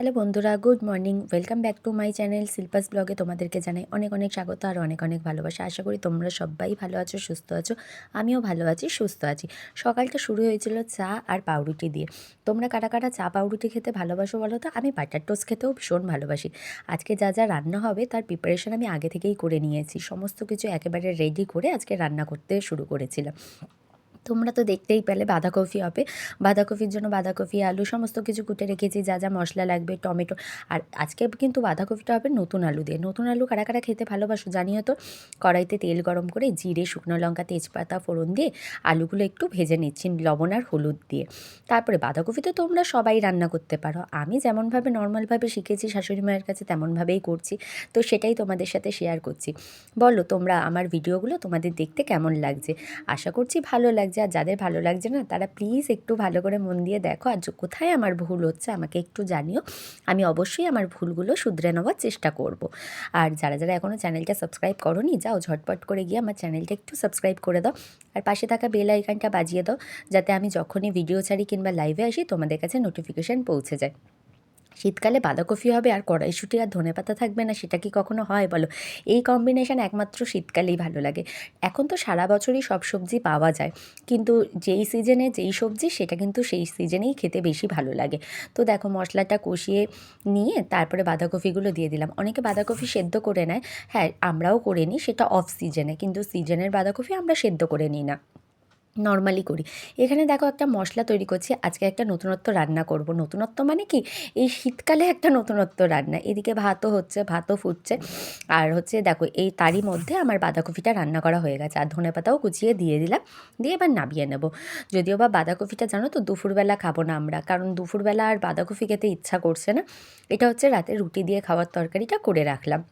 Hello বন্ধুরা, good morning. Welcome back to my channel Shilpa's ব্লগে। তোমাদেরকে জানাই অনেক অনেক স্বাগত আর অনেক অনেক ভালোবাসা। আশা করি তোমরা সবাই ভালো আছো, সুস্থ আছো। আমিও ভালো আছি, সুস্থ আছি। সকালটা শুরু হয়েছিল চা আর পাউরুটি দিয়ে। তোমরা কারা কারা চা পাউরুটি খেতে ভালোবাসো বলো তো? আমি বাটার টোস্ট খেতেও ভীষণ ভালোবাসি। আজকে যা যা রান্না হবে তার প্রিপারেশন আমি আগে থেকেই করে নিয়েছি। সমস্ত কিছু একেবারে রেডি করে আজকে রান্না করতে শুরু করেছিলাম। তোমরা তো দেখতেই পেলে বাঁধাকপি হবে। বাঁধাকপির জন্য বাঁধাকপি, আলু সমস্ত কিছু কুটে রেখেছি, যা যা মশলা লাগবে, টমেটো। আর আজকে কিন্তু বাঁধাকপিটা হবে নতুন আলু দিয়ে। নতুন আলু কারা কারা খেতে ভালোবাসো জানিও তো। কড়াইতে তেল গরম করে জিরে, শুকনো লঙ্কা, তেজপাতা ফোড়ন দিয়ে আলুগুলো একটু ভেজে নিচ্ছি লবণ আর হলুদ দিয়ে। তারপরে বাঁধাকপি তো তোমরা সবাই রান্না করতে পারো। আমি যেমনভাবে নর্মালভাবে শিখেছি শাশুড়ি মায়ের কাছে তেমনভাবেই করছি। তো সেটাই তোমাদের সাথে শেয়ার করছি। বলো তোমরা আমার ভিডিওগুলো তোমাদের দেখতে কেমন লাগছে? আশা করছি ভালো লাগছে। আর যাদের ভালো লাগছে না তারা প্লিজ একটু ভালো করে মন দিয়ে দেখো। আর কোথায় আমার ভুল হচ্ছে আমাকে একটু জানিও। আমি অবশ্যই আমার ভুলগুলো শুধরে নেওয়ার চেষ্টা করব। আর যারা যারা এখনও চ্যানেলটা সাবস্ক্রাইব করোনি, যাও ঝটপট করে গিয়ে আমার চ্যানেলটা একটু সাবস্ক্রাইব করে দাও। আর পাশে থাকা বেল আইকনটা বাজিয়ে দাও, যাতে আমি যখনই ভিডিও ছাড়ি কিংবা লাইভে আসি তোমাদের কাছে নোটিফিকেশান পৌঁছে যায়। শীতকালে বাঁধাকপি হবে আর কড়াইশুঁটি আর ধনেপাতা থাকবে না, সেটা কি কখনো হয় বলো? এই কম্বিনেশান একমাত্র শীতকালেই ভালো লাগে। এখন তো সারা বছরই সব সবজি পাওয়া যায়, কিন্তু যেই সিজনে যেই সবজি সেটা কিন্তু সেই সিজনেই খেতে বেশি ভালো লাগে। তো দেখো মশলাটা কষিয়ে নিয়ে তারপরে বাঁধাকপিগুলো দিয়ে দিলাম। অনেকে বাঁধাকপি সেদ্ধ করে নেয়, হ্যাঁ আমরাও করে নিই, সেটা অফ সিজনে। কিন্তু সিজনের বাঁধাকপি আমরা সেদ্ধ করে নিই না, নর্মালি করি। এখানে দেখো একটা মশলা তৈরি করছি। আজকে একটা নতুনত্ব রান্না করব। নতুনত্ব মানে কি, এই শীতকালে একটা নতুনত্ব রান্না। এদিকে ভাতও হচ্ছে, ভাতও ফুটছে। আর হচ্ছে দেখো এই তারই মধ্যে আমার বাঁধাকপিটা রান্না করা হয়ে গেছে। আর ধনেপাতাও কুচিয়ে দিয়ে দিলাম, দিয়ে এবার নামিয়ে নেব। যদিও বা বাঁধাকপিটা জানো তো দুপুরবেলা খাবো না আমরা, কারণ দুপুরবেলা আর বাঁধাকপি খেতে ইচ্ছা করছে না। এটা হচ্ছে রাতে রুটি দিয়ে খাওয়ার তরকারিটা করে রাখলাম,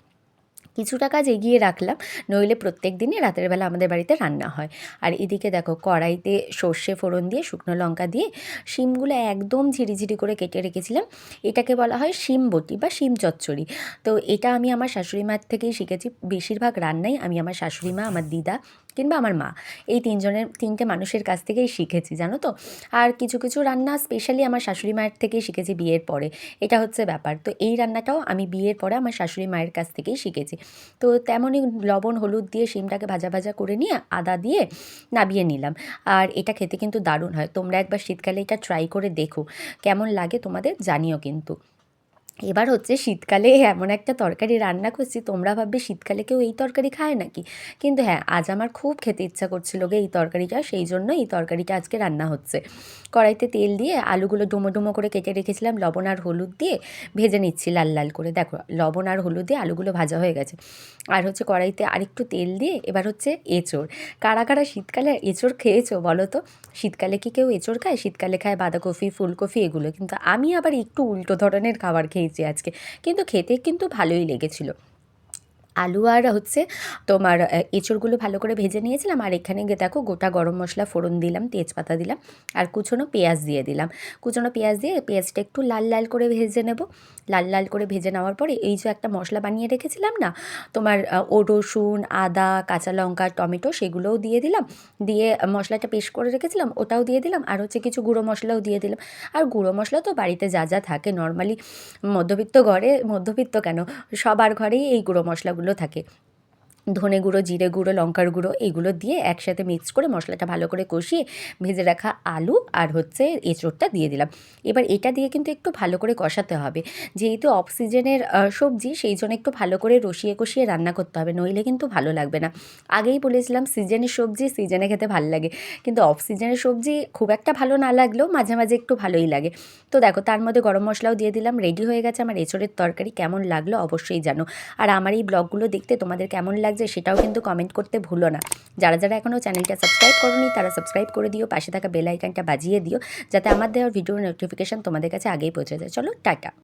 কিছুটা কাজ এগিয়ে রাখলাম, নইলে প্রত্যেক দিনই রাতের বেলা আমাদের বাড়িতে রান্না হয়। আর এদিকে দেখো কড়াইতে সর্ষে ফোড়ন দিয়ে শুকনো লঙ্কা দিয়ে শিমগুলো একদম ঝিরিঝিরি করে কেটে রেখেছিলাম। এটাকে বলা হয় শিম বটি বা শিম চচ্চড়ি। তো এটা আমি আমার শাশুড়ি মার থেকেই শিখেছি। বেশিরভাগ রান্নাই আমি আমার শাশুড়ি মা, আমার দিদা কিংবা আমার মা, এই তিনটে মানুষের কাছ থেকেই শিখেছি জানো তো। আর কিছু কিছু রান্না স্পেশালি আমার শাশুড়ি মায়ের থেকেই শিখেছি বিয়ের পরে, এটা হচ্ছে ব্যাপার। তো এই রান্নাটাও আমি বিয়ের পরে আমার শাশুড়ি মায়ের কাছ থেকেই শিখেছি। তো তেমনই লবণ হলুদ দিয়ে শিমটাকে ভাজা ভাজা করে নিয়ে আদা দিয়ে নামিয়ে নিলাম। আর এটা খেতে কিন্তু দারুণ হয়। তোমরা একবার শীতকালে এটা ট্রাই করে দেখো, কেমন লাগে তোমাদের জানিও কিন্তু। এবার হচ্ছে শীতকালে এমন একটা তরকারি রান্না করছি, তোমরা ভাববে শীতকালে কেউ এই তরকারি খায় নাকি। কিন্তু হ্যাঁ, আজ আমার খুব খেতে ইচ্ছা করছিল গে এই তরকারিটা, সেই জন্য এই তরকারিটা আজকে রান্না হচ্ছে। কড়াইতে তেল দিয়ে আলুগুলো ডুমো ডুমো করে কেটে রেখেছিলাম, লবণ আর হলুদ দিয়ে ভেজে নিচ্ছি লাল লাল করে। দেখো লবণ আর হলুদ দিয়ে আলুগুলো ভাজা হয়ে গেছে। আর হচ্ছে কড়াইতে আরেকটু তেল দিয়ে এবার হচ্ছে এঁচোড়। কারা কারা শীতকালে এঁচোড় খেয়েছো বলো তো? শীতকালে কি কেউ এঁচোড় খায়? শীতকালে খায় বাঁধাকপি, ফুলকপি এগুলো, কিন্তু আমি আবার একটু উল্টো ধরনের খাবার খেয়েছি আজকে, কিন্তু খেতে কিন্তু ভালোই লেগেছিল। আলু আর হচ্ছে তোমার এঁচোড়গুলো ভালো করে ভেজে নিয়েছিলাম। আর এখানে গিয়ে দেখো গোটা গরম মশলা ফোড়ন দিলাম, তেজপাতা দিলাম, আর কুচনো পেঁয়াজ দিয়ে দিলাম। কুচনো পেঁয়াজ দিয়ে পেঁয়াজটা একটু লাল লাল করে ভেজে নেব। লাল লাল করে ভেজে নেওয়ার পরে এই যে একটা মশলা বানিয়ে রেখেছিলাম না তোমার, রসুন, আদা, কাঁচা লঙ্কা, টমেটো, সেগুলোও দিয়ে দিলাম। দিয়ে মশলাটা পেস্ট করে রেখেছিলাম ওটাও দিয়ে দিলাম। আর হচ্ছে কিছু গুঁড়ো মশলাও দিয়ে দিলাম। আর গুঁড়ো মশলা তো বাড়িতে যা যা থাকে নর্মালি, মধ্যবিত্ত ঘরে, মধ্যবিত্ত কেন, সবার ঘরেই এই গুঁড়ো মশলাগুলো থাকে। ধনে গুঁড়ো, জিরে গুঁড়ো, লঙ্কার গুঁড়ো, এইগুলো দিয়ে একসাথে মিক্স করে মশলাটা ভালো করে কষিয়ে ভেজে রাখা আলু আর হচ্ছে এঁচোড়টা দিয়ে দিলাম। এবার এটা দিয়ে কিন্তু একটু ভালো করে কষাতে হবে। যেহেতু অফ সিজনের সবজি, সেই জন্য একটু ভালো করে রসিয়ে কষিয়ে রান্না করতে হবে, নইলে কিন্তু ভালো লাগবে না। আগেই বলেছিলাম সিজনের সবজি সিজনে খেতে ভালো লাগে, কিন্তু অফ সিজনের সবজি খুব একটা ভালো না লাগলেও মাঝে মাঝে একটু ভালোই লাগে। তো দেখো তার মধ্যে গরম মশলাও দিয়ে দিলাম। রেডি হয়ে গেছে আমার এঁচোড়ের তরকারি। কেমন লাগলো অবশ্যই জানো। আর আমার এই ব্লগগুলো দেখতে তোমাদের কেমন লাগছে সেটাও কিন্তু কমেন্ট করতে ভুলো না। যারা যারা এখনও চ্যানেলটা সাবস্ক্রাইব করোনি তারা সাবস্ক্রাইব করে দিও, পাশে থাকা বেল আইকনটা বাজিয়ে দিও, যাতে আমার দেওয়ার ভিডিওর নোটিফিকেশান তোমাদের কাছে আগেই পৌঁছে যায়। চলো টাটা।